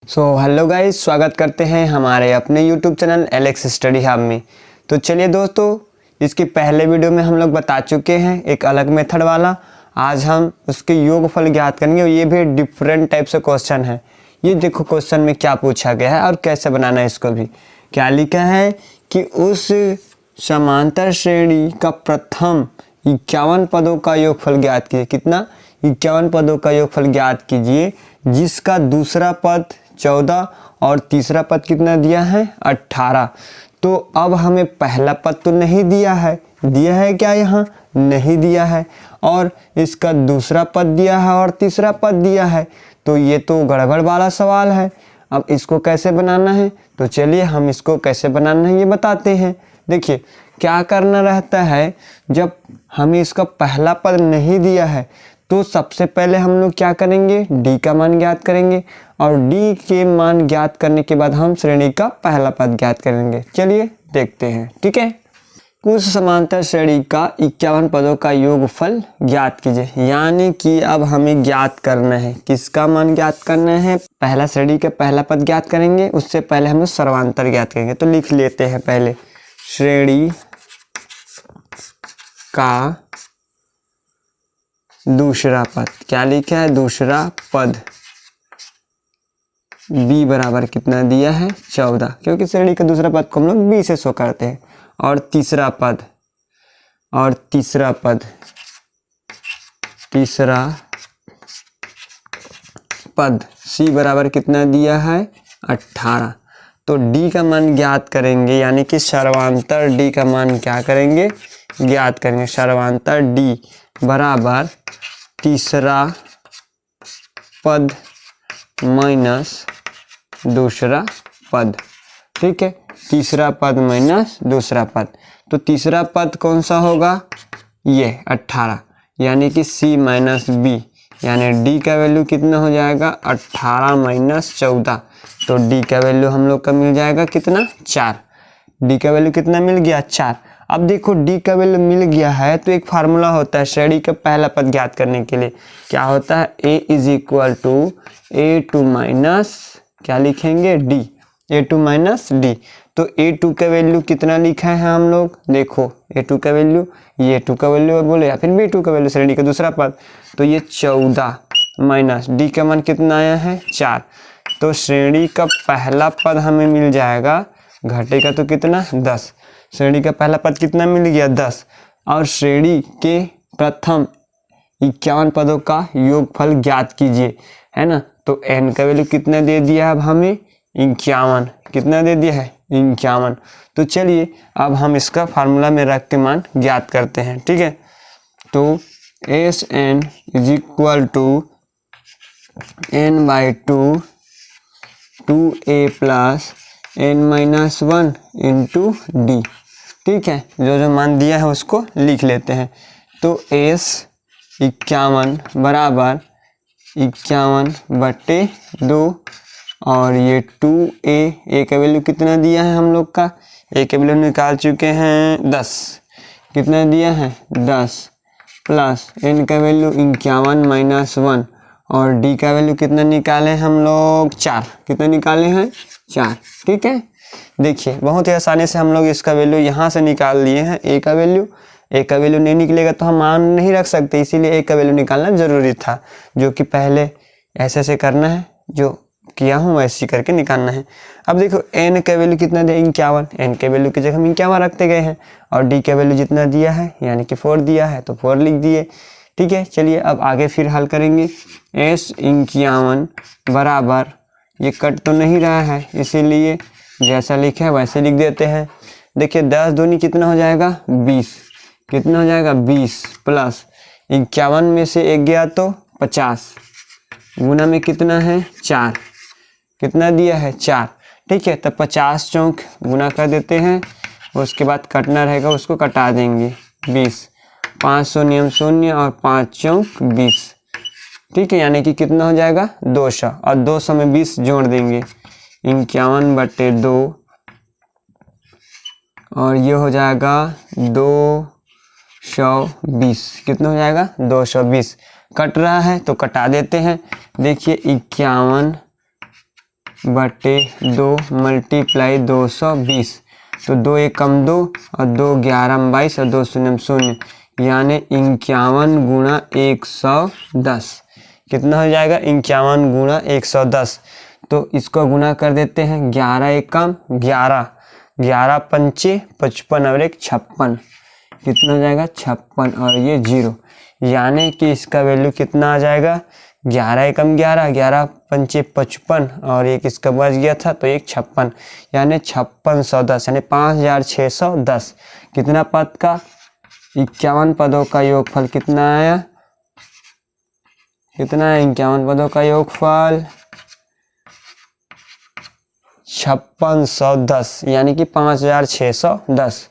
Hello guys, स्वागत करते हैं हमारे अपने YouTube channel Alex study hub में। तो चलिए दोस्तों, इसके पहले वीडियो में हम लोग बता चुके हैं एक अलग मेथड वाला। आज हम उसके योगफल ज्ञात करेंगे और ये भी डिफरेंट टाइप से क्वेश्चन है। ये देखो क्वेश्चन में क्या पूछा गया है और कैसे बनाना है इसको भी। क्या लिखा है कि उस समांतर श्रेणी का प्रथम 51 पदों का योगफल ज्ञात कीजिए। कितना? 51 पदों का योगफल ज्ञात कीजिए जिसका दूसरा पद 14 और तीसरा पद कितना दिया है? 18। तो अब हमें पहला पद तो नहीं दिया है, दिया है क्या? यहाँ नहीं दिया है। और इसका दूसरा पद दिया है और तीसरा पद दिया है, तो ये तो गड़बड़ वाला सवाल है। अब इसको कैसे बनाना है, तो चलिए हम इसको कैसे बनाना है ये बताते हैं। देखिए क्या करना रहता है, जब हमें इसका पहला पद नहीं दिया है तो सबसे पहले हम लोग क्या करेंगे? डी का मान ज्ञात करेंगे और डी के मान ज्ञात करने के बाद हम श्रेणी का पहला पद ज्ञात करेंगे। चलिए देखते हैं, ठीक है। कुछ समांतर श्रेणी का 51 पदों का योगफल ज्ञात कीजिए। यानी कि अब हमें ज्ञात करना है, किसका मान ज्ञात करना है? पहला श्रेणी का पहला पद ज्ञात करेंगे, उससे पहले हम लोग सर्वांतर ज्ञात करेंगे। तो लिख लेते हैं पहले श्रेणी का दूसरा पद। क्या लिखा है? दूसरा पद b बराबर कितना दिया है? 14, क्योंकि श्रेणी का दूसरा पद को हम लोग b से शो करते हैं। और तीसरा पद c बराबर कितना दिया है? 18। तो d का मान ज्ञात करेंगे, यानी कि सर्वांतर d का मान क्या करेंगे? ज्ञात करेंगे। सर्वांतर d बराबर तीसरा पद माइनस दूसरा पद। ठीक है, तीसरा पद माइनस दूसरा पद। तो तीसरा पद कौन सा होगा? ये 18, यानी कि c माइनस b, यानी d का वैल्यू कितना हो जाएगा? 18 माइनस 14। तो d का वैल्यू हम लोग का मिल जाएगा कितना? 4। d का वैल्यू कितना मिल गया? 4। अब देखो d का वैल्यू मिल गया है तो एक फार्मूला होता है श्रेणी का पहला पद ज्ञात करने के लिए। क्या होता है? a is equal to a2 minus क्या लिखेंगे? d, a2 minus d। तो a2 का वैल्यू कितना लिखा है हम लोग? देखो a2 का वैल्यू, ये a2 का वैल्यू बोले या फिर b2 का वैल्यू, श्रेणी का दूसरा पद। तो ये 14 माइनस d का मान कितना आया है? 4। तो श्रेणी का पहला पद हमें मिल जाएगा, घटेगा तो कितना? 10। श्रेणी का पहला पद कितना मिल गया? 10। और श्रेणी के प्रथम 51 पदों का योगफल ज्ञात कीजिए, है ना। तो n का वैल्यू कितना दे दिया है? अब हमें 51। कितना दे दिया है? 51। तो चलिए अब हम इसका फार्मूला में रख के मान ज्ञात करते हैं, ठीक है। तो Sn is equal to n/2 2a plus n-1 into D. ठीक है, जो मान दिया है उसको लिख लेते हैं। तो S 51 बराबर 51/2 और ये 2a का वैल्यू कितना दिया है हम लोग का? a का वैल्यू निकाल चुके हैं 10। कितना दिया है? 10 प्लस n का वैल्यू 51 माइनस 1 और d का वैल्यू कितना निकाले हम लोग? 4। कितना निकाले हैं? 4। ठीक है, देखिए बहुत ही आसानी से हम लोग इसका वैल्यू यहाँ से निकाल लिए हैं। a का वैल्यू नहीं निकलेगा तो हम मान नहीं रख सकते, इसीलिए a का वैल्यू निकालना ज़रूरी था, जो कि पहले ऐसे करना है, जो किया हूँ वैसे करके निकालना है। अब देखो n का वैल्यू कितना दिया? 51। n के वैल्यू की जगह हम 51 रखते गए हैं और d का वैल्यू जितना दिया है यानी कि 4 दिया है तो 4 लिख दिए। ठीक है, चलिए अब आगे फिर हल करेंगे। S 51 बराबर, ये कट तो नहीं रहा है इसीलिए जैसा लिखा है वैसे लिख देते हैं। देखिए 10 दूनी कितना हो जाएगा? 20। कितना हो जाएगा? 20 प्लस 51 में से 1 गया तो 50, गुना में कितना है? 4। कितना दिया है? 4। ठीक है, तो 50 चौक गुना कर देते हैं, उसके बाद कटना रहेगा उसको कटा देंगे। 20, 500 नियम 0 और 5 चौक 20। ठीक है, यानी कि कितना हो जाएगा? 200 और 200 में 20 जोड़ देंगे, 51/2 और ये हो जाएगा 220। कितना हो जाएगा? 220। कट रहा है तो कटा देते हैं। देखिए 51 बटे 2 मल्टीप्लाई 220। तो 2 एक कम 2 और 2 11 22 और 2 शून्य शून्य, यानी 51 गुणा 110। कितना हो जाएगा? 51 गुणा 110। तो इसको गुना कर देते हैं। 11 एक कम 11, 11 पंचे 55 और 1 56। कितना हो जाएगा? 56 और ये 0, यानी कि इसका वैल्यू कितना आ जाएगा? 11 एकम 11, 11 पंचे 55 और एक इसका बच गया था तो एक 56, यानी 5610, यानी 5610। कितना पद का? 51 पदों का योगफल कितना आया? कितना है 51 पदों का योगफल? 5610, यानी कि 5610।